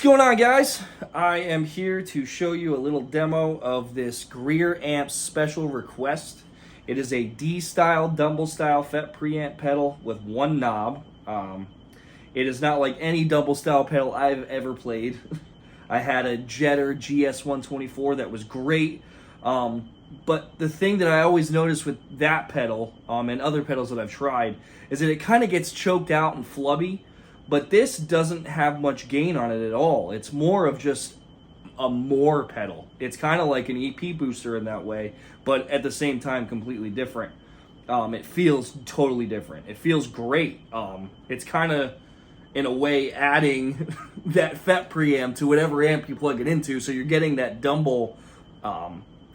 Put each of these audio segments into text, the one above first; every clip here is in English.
What's going on, guys? I am here to show you a little demo of this Greer Amps special request. It is a D-style, Dumble-style FET preamp pedal with one knob. It is not like any Dumble-style pedal I've ever played. I had a Jetter GS124 that was great. But the thing that I always notice with that pedal and other pedals that I've tried is that it kind of gets choked out and flubby. But this doesn't have much gain on it at all. It's more of just a more pedal. It's kind of like an EP booster in that way, but at the same time completely different. It feels totally different. It feels great. It's kind of, in a way, adding that FET preamp to whatever amp you plug it into, so you're getting that Dumble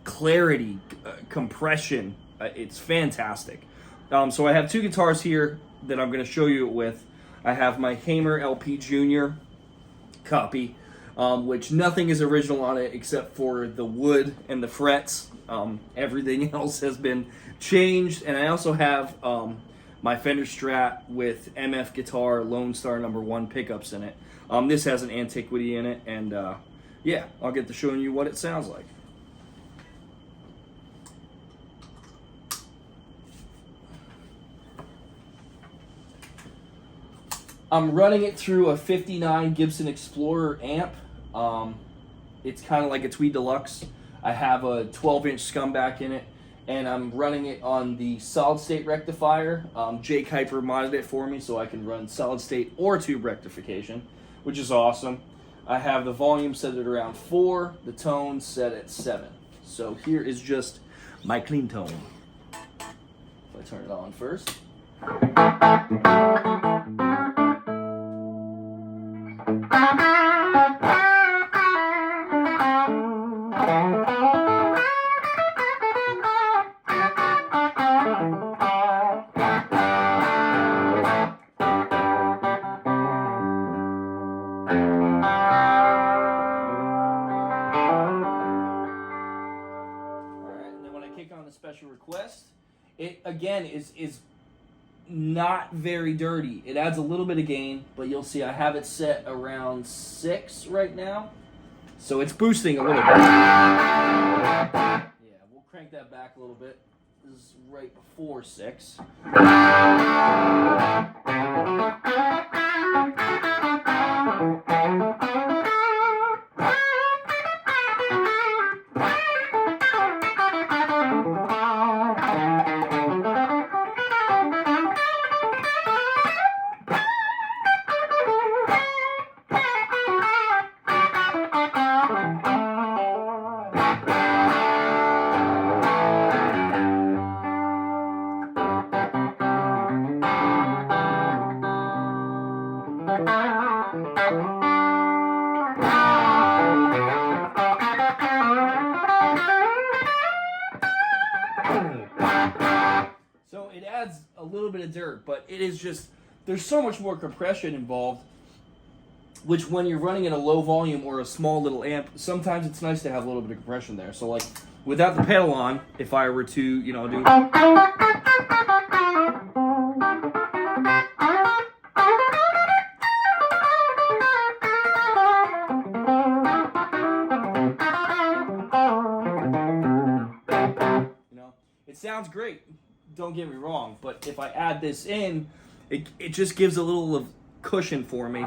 clarity, compression. It's fantastic. So I have two guitars here that I'm going to show you it with. I have my Hamer LP Junior copy, which nothing is original on it except for the wood and the frets. Everything else has been changed. And I also have my Fender Strat with MF Guitar Lone Star #1 pickups in it. This has an antiquity in it, and yeah, I'll get to showing you what it sounds like. I'm running it through a 59 Gibson Explorer amp. It's kind of like a Tweed Deluxe. I have a 12-inch scumbag in it, and I'm running it on the solid state rectifier. Jake Hyper modded it for me so I can run solid state or tube rectification, which is awesome. I have the volume set at around 4, the tone set at 7. So here is just my clean tone. If I turn it on first. On the special request, it again is not very dirty. It adds a little bit of gain, but you'll see I have it set around 6 right now, so it's boosting a little bit. Yeah, we'll crank that back a little bit. This is right before 6. So it adds a little bit of dirt, but it is just, there's so much more compression involved, which when you're running at a low volume or a small little amp, sometimes it's nice to have a little bit of compression there. So like without the pedal on, if I were to, you know, do... It sounds great, don't get me wrong, but if I add this in, it just gives a little of cushion for me.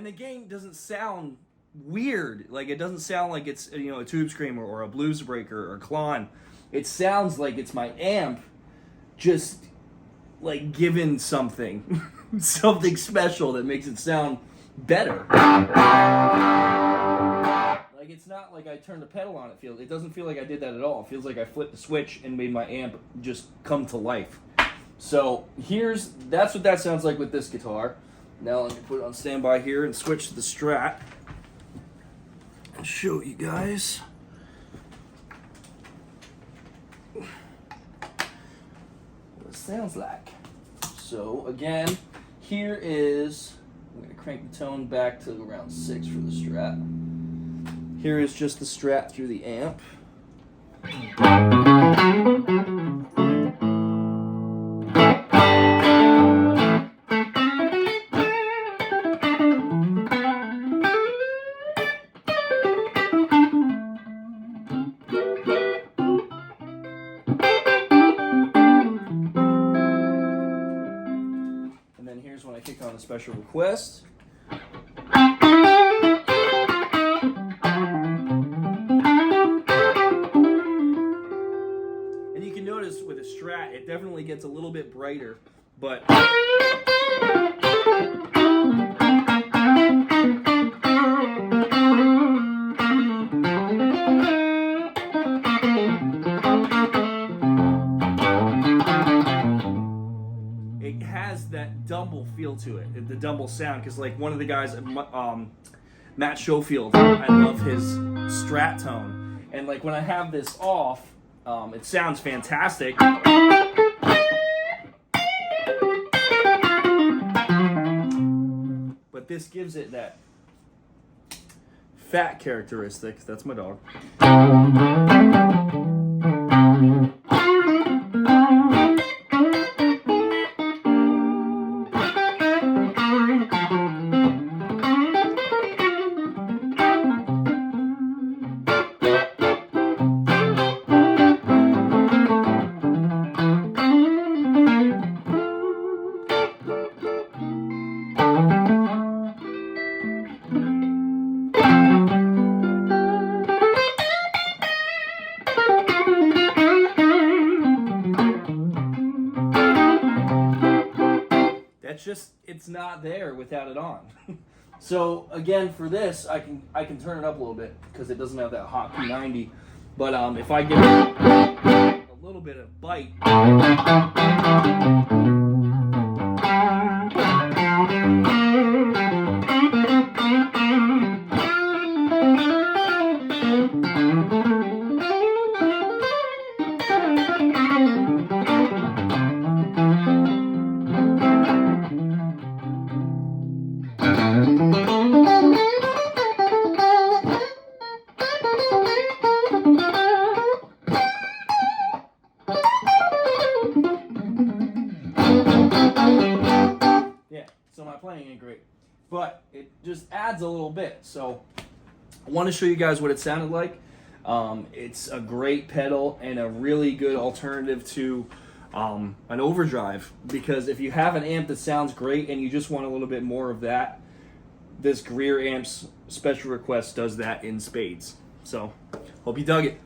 The gain doesn't sound weird. Like, it doesn't sound like it's, you know, a tube screamer or a blues breaker or Klon. It sounds like it's my amp just like given something something special that makes it sound better. Like, it's not like I turned the pedal on. It doesn't feel like I did that at all. It feels like I flipped the switch and made my amp just come to life. So that's what that sounds like with this guitar. Now let me put it on standby here and switch to the Strat and show you guys. it sounds like. So again, here is, I'm going to crank the tone back to around 6 for the Strat. Here is just the Strat through the amp. And then here's when I kick on a special request. And you can notice with a Strat, it definitely gets a little bit brighter, but it has that dumble feel to it, the dumble sound, because like one of the guys, Matt Schofield, I love his Strat tone, and like when I have this off, it sounds fantastic. But this gives it that fat characteristic. That's my dog. It's not there without it on. So again, for this, I can turn it up a little bit because it doesn't have that hot P90. But if I give it a little bit of bite, so my playing ain't great, but it just adds a little bit. So I want to show you guys what it sounded like. It's a great pedal and a really good alternative to an overdrive, because if you have an amp that sounds great and you just want a little bit more of that, this Greer Amps Special Request does that in spades. So hope you dug it.